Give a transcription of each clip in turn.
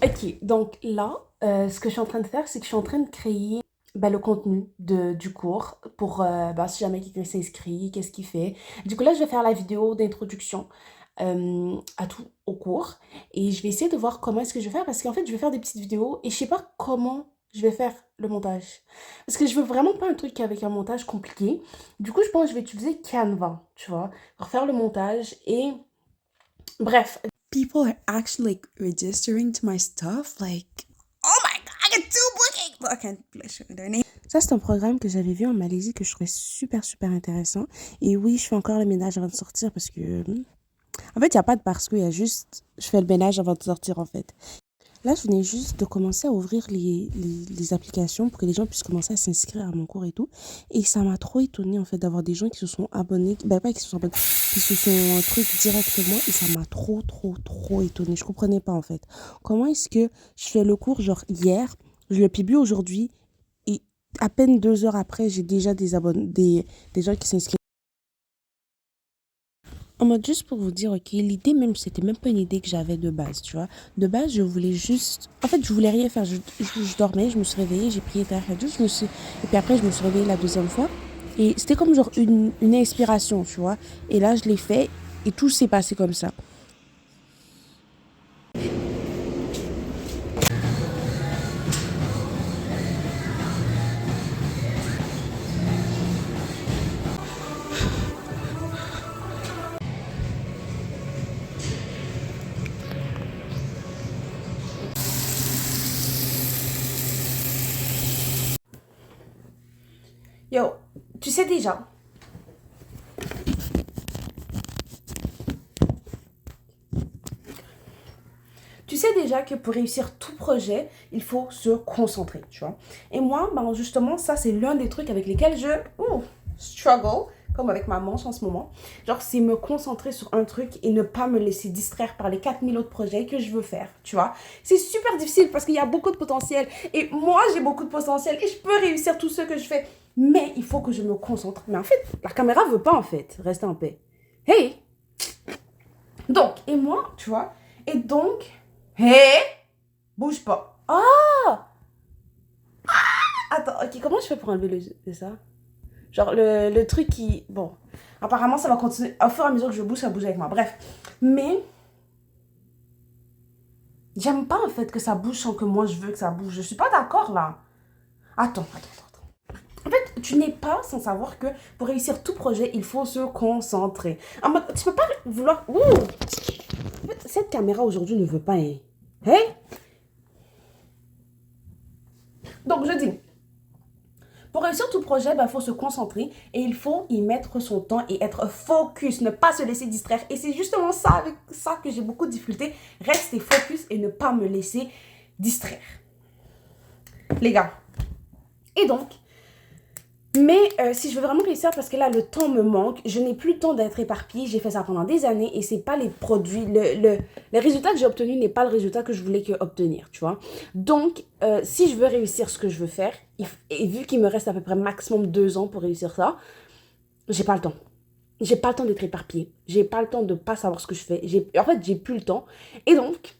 Ok, donc là, ce que je suis en train de faire, c'est que je suis en train de créer le contenu du cours pour si jamais quelqu'un s'inscrit, qu'est-ce qu'il fait. Du coup, là, je vais faire la vidéo d'introduction à tout au cours et je vais essayer de voir comment est-ce que je vais faire parce qu'en fait, je vais faire des petites vidéos et je sais pas comment je vais faire le montage. Parce que je veux vraiment pas un truc avec un montage compliqué. Du coup, je pense que je vais utiliser Canva, tu vois, pour faire le montage et bref, people are actually like registering to my stuff. Like, oh my god, I get two bookings. Well, I can't show their name. Ça, c'est un programme que j'avais vu en Malaisie que je trouvais super, super intéressant. Et oui, je fais encore le ménage avant de sortir parce que. En fait, il n'y a pas de parce que, il y a juste. Je fais le ménage avant de sortir, en fait. Là, je venais juste de commencer à ouvrir les applications pour que les gens puissent commencer à s'inscrire à mon cours et tout. Et ça m'a trop étonnée, en fait, d'avoir des gens qui se sont abonnés, pas qui se sont abonnés, qui se sont truc directement. Et ça m'a trop, trop, trop étonnée. Je comprenais pas, en fait. Comment est-ce que je fais le cours, genre, hier, je le publie aujourd'hui, et à peine 2 heures après, j'ai déjà des abonnés, des gens qui s'inscrivent. En mode juste pour vous dire, ok, l'idée même, c'était même pas une idée que j'avais de base, tu vois. De base, je voulais juste... En fait, je voulais rien faire. Je dormais, je me suis réveillée, j'ai prié Tahajjud, je me suis... Et puis après, je me suis réveillée la deuxième fois. Et c'était comme genre une inspiration, tu vois. Et là, je l'ai fait et tout s'est passé comme ça. Yo, tu sais déjà, que pour réussir tout projet, il faut se concentrer, tu vois. Et moi, justement, ça, c'est l'un des trucs avec lesquels je struggle, comme avec ma manche en ce moment. Genre, c'est me concentrer sur un truc et ne pas me laisser distraire par les 4000 autres projets que je veux faire, tu vois. C'est super difficile parce qu'il y a beaucoup de potentiel. Et moi, j'ai beaucoup de potentiel et je peux réussir tout ce que je fais. Mais il faut que je me concentre. Mais en fait, la caméra veut pas, en fait, rester en paix. Hey! Donc, et moi, tu vois, et donc, hé, bouge pas. Ah! Attends, ok, comment je fais pour enlever ça? Genre, le truc qui... Bon, apparemment, ça va continuer. Au fur et à mesure que je bouge, ça bouge avec moi. Bref. Mais, j'aime pas, en fait, que ça bouge sans que moi, je veux que ça bouge. Je suis pas d'accord, là. Attends. En fait, tu n'es pas sans savoir que pour réussir tout projet, il faut se concentrer. En mode, tu peux pas vouloir... Ouh! En fait, cette caméra, aujourd'hui, ne veut pas... Hein? Hey? Donc, je dis... Pour réussir tout projet, il faut se concentrer et il faut y mettre son temps et être focus, ne pas se laisser distraire. Et c'est justement ça, avec ça que j'ai beaucoup de difficultés. Rester focus et ne pas me laisser distraire. Les gars. Et donc, mais si je veux vraiment réussir, parce que là, le temps me manque, je n'ai plus le temps d'être éparpillée. J'ai fait ça pendant des années et c'est pas les produits, le résultat que j'ai obtenu n'est pas le résultat que je voulais obtenir, tu vois. Donc, si je veux réussir ce que je veux faire, et vu qu'il me reste à peu près maximum 2 ans pour réussir ça, j'ai pas le temps. J'ai pas le temps d'être éparpillée. J'ai pas le temps de pas savoir ce que je fais. En fait, j'ai plus le temps. Et donc,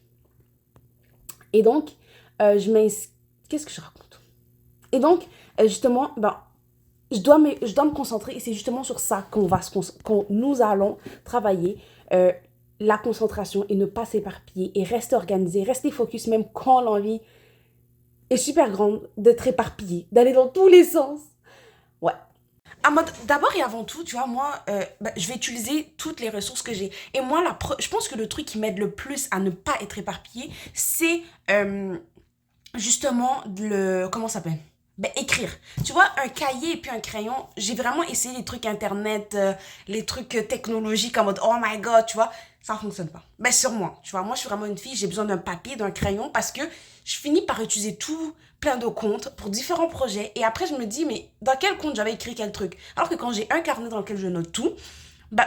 je m'inscris... Qu'est-ce que je raconte? Et donc, justement, je dois me concentrer et c'est justement sur ça qu'on nous allons travailler la concentration et ne pas s'éparpiller et rester organisé, rester focus même quand l'envie est super grande d'être éparpillé, d'aller dans tous les sens. Ouais. En mode, d'abord et avant tout, tu vois, moi, je vais utiliser toutes les ressources que j'ai. Et moi, je pense que le truc qui m'aide le plus à ne pas être éparpillé, c'est justement comment ça s'appelle? Écrire. Tu vois, un cahier et puis un crayon, j'ai vraiment essayé les trucs internet, les trucs technologiques en mode oh my god, tu vois, ça fonctionne pas. Sur moi, tu vois, moi je suis vraiment une fille, j'ai besoin d'un papier, d'un crayon parce que je finis par utiliser tout plein de comptes pour différents projets et après je me dis mais dans quel compte j'avais écrit quel truc? Alors que quand j'ai un carnet dans lequel je note tout,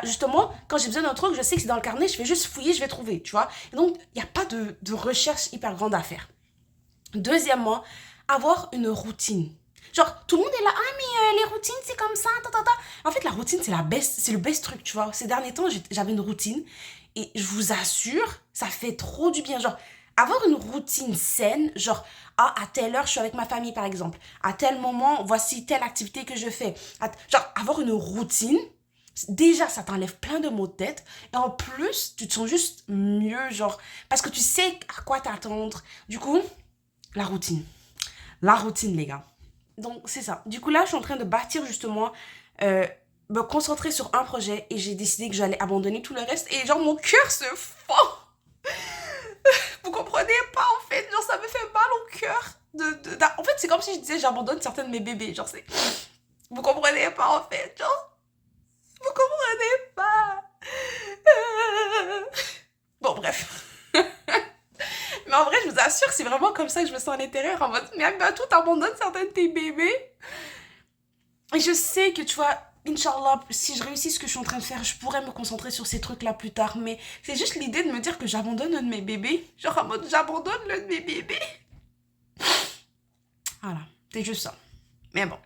justement, quand j'ai besoin d'un truc, je sais que c'est dans le carnet, je vais juste fouiller, je vais trouver, tu vois. Et donc, il n'y a pas de recherche hyper grande à faire. Deuxièmement, avoir une routine. Genre, tout le monde est là, ah, mais les routines, c'est comme ça, ta, ta, ta. En fait, la routine, c'est le best truc, tu vois. Ces derniers temps, j'avais une routine et je vous assure, ça fait trop du bien. Genre, avoir une routine saine, genre, ah, à telle heure, je suis avec ma famille, par exemple. À tel moment, voici telle activité que je fais. Genre, avoir une routine, déjà, ça t'enlève plein de maux de tête. Et en plus, tu te sens juste mieux, genre, parce que tu sais à quoi t'attendre. Du coup, la routine. La routine, les gars. Donc, c'est ça. Du coup, là, je suis en train de bâtir, justement, euh, me concentrer sur un projet et j'ai décidé que j'allais abandonner tout le reste. Et genre, mon cœur se fend. Vous comprenez pas, en fait. Genre, ça me fait mal au cœur. En fait, c'est comme si je disais j'abandonne certains de mes bébés. Genre, c'est... Vous comprenez pas, en fait. Genre, vous comprenez pas. Bon, bref. Mais en vrai, je vous assure, c'est vraiment comme ça que je me sens à l'intérieur. En mode, mais tout abandonne certains de tes bébés. Et je sais que, tu vois, Inch'Allah, si je réussis ce que je suis en train de faire, je pourrais me concentrer sur ces trucs-là plus tard. Mais c'est juste l'idée de me dire que j'abandonne un de mes bébés. Genre en mode, j'abandonne l'un de mes bébés. Voilà, c'est juste ça. Mais bon.